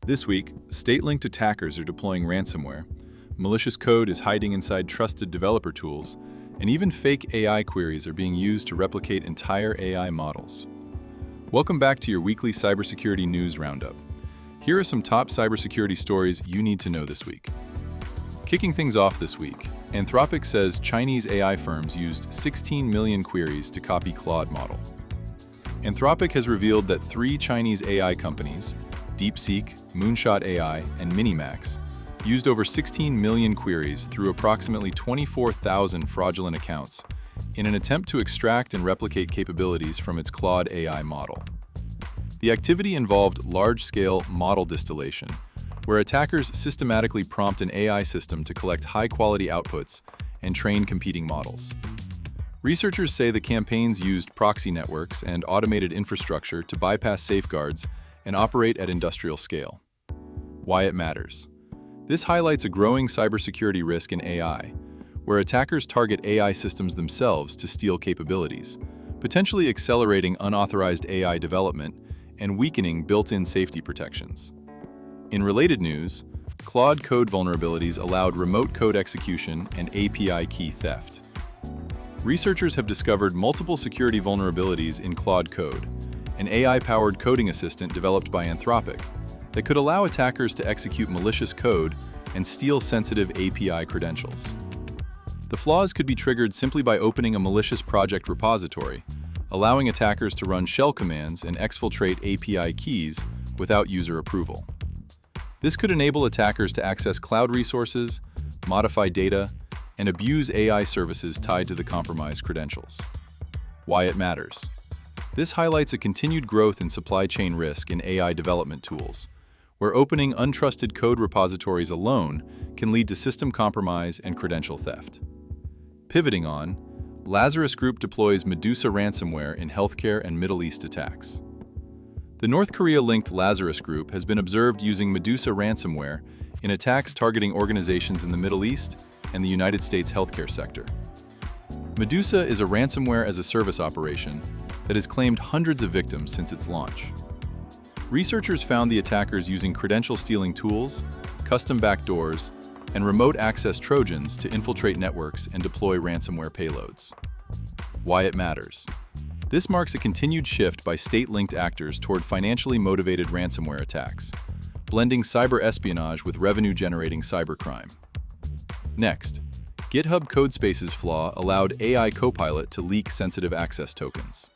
This week, state-linked attackers are deploying ransomware, malicious code is hiding inside trusted developer tools, and even fake AI queries are being used to replicate entire AI models. Welcome back to your weekly cybersecurity news roundup. Here are some top cybersecurity stories you need to know this week. Kicking things off this week, Anthropic says Chinese AI firms used 16 million queries to copy Claude model. Anthropic has revealed that 3 Chinese AI companies, DeepSeek, Moonshot AI, and Minimax, used over 16 million queries through approximately 24,000 fraudulent accounts in an attempt to extract and replicate capabilities from its Claude AI model. The activity involved large-scale model distillation, where attackers systematically prompt an AI system to collect high-quality outputs and train competing models. Researchers say the campaigns used proxy networks and automated infrastructure to bypass safeguards and operate at industrial scale. Why it matters. This highlights a growing cybersecurity risk in AI, where attackers target AI systems themselves to steal capabilities, potentially accelerating unauthorized AI development and weakening built-in safety protections. In related news, Claude code vulnerabilities allowed remote code execution and API key theft. Researchers have discovered multiple security vulnerabilities in Claude Code, an AI-powered coding assistant developed by Anthropic that could allow attackers to execute malicious code and steal sensitive API credentials. The flaws could be triggered simply by opening a malicious project repository, allowing attackers to run shell commands and exfiltrate API keys without user approval. This could enable attackers to access cloud resources, modify data, and abuse AI services tied to the compromised credentials. Why it matters. This highlights a continued growth in supply chain risk in AI development tools, where opening untrusted code repositories alone can lead to system compromise and credential theft. Pivoting on, Lazarus Group deploys Medusa ransomware in healthcare and Middle East attacks. The North Korea-linked Lazarus Group has been observed using Medusa ransomware in attacks targeting organizations in the Middle East and the United States healthcare sector. Medusa is a ransomware-as-a-service operation that has claimed hundreds of victims since its launch. Researchers found the attackers using credential-stealing tools, custom backdoors, and remote access Trojans to infiltrate networks and deploy ransomware payloads. Why it matters. This marks a continued shift by state-linked actors toward financially motivated ransomware attacks, blending cyber espionage with revenue-generating cybercrime. Next, GitHub Codespace's flaw allowed AI Copilot to leak sensitive access tokens.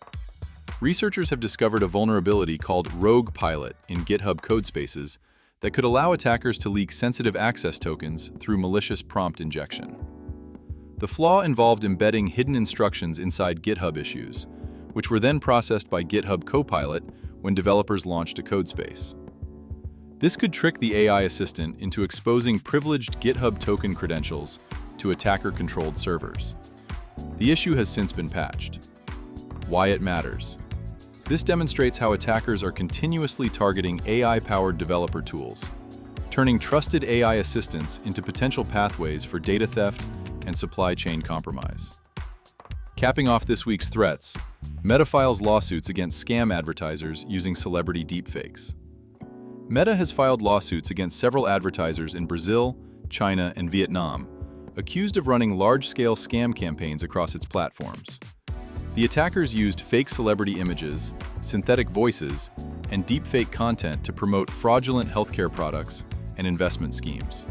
Researchers have discovered a vulnerability called Rogue Pilot in GitHub Codespaces that could allow attackers to leak sensitive access tokens through malicious prompt injection. The flaw involved embedding hidden instructions inside GitHub issues, which were then processed by GitHub Copilot when developers launched a codespace. This could trick the AI assistant into exposing privileged GitHub token credentials to attacker-controlled servers. The issue has since been patched. Why it matters. This demonstrates how attackers are continuously targeting AI-powered developer tools, turning trusted AI assistants into potential pathways for data theft and supply chain compromise. Capping off this week's threats, Meta files lawsuits against scam advertisers using celebrity deepfakes. Meta has filed lawsuits against several advertisers in Brazil, China, and Vietnam, accused of running large-scale scam campaigns across its platforms. The attackers used fake celebrity images, synthetic voices, and deepfake content to promote fraudulent healthcare products and investment schemes.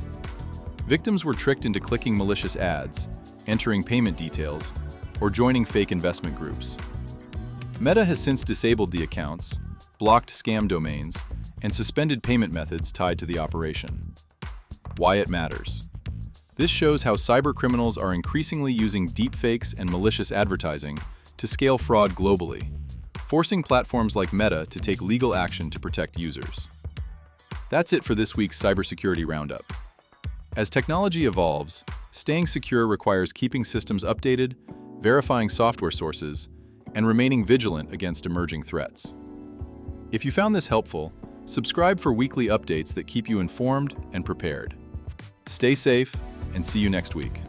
Victims were tricked into clicking malicious ads, entering payment details, or joining fake investment groups. Meta has since disabled the accounts, blocked scam domains, and suspended payment methods tied to the operation. Why it matters. This shows how cybercriminals are increasingly using deepfakes and malicious advertising to scale fraud globally, forcing platforms like Meta to take legal action to protect users. That's it for this week's Cybersecurity Roundup. As technology evolves, staying secure requires keeping systems updated, verifying software sources, and remaining vigilant against emerging threats. If you found this helpful, subscribe for weekly updates that keep you informed and prepared. Stay safe, and see you next week.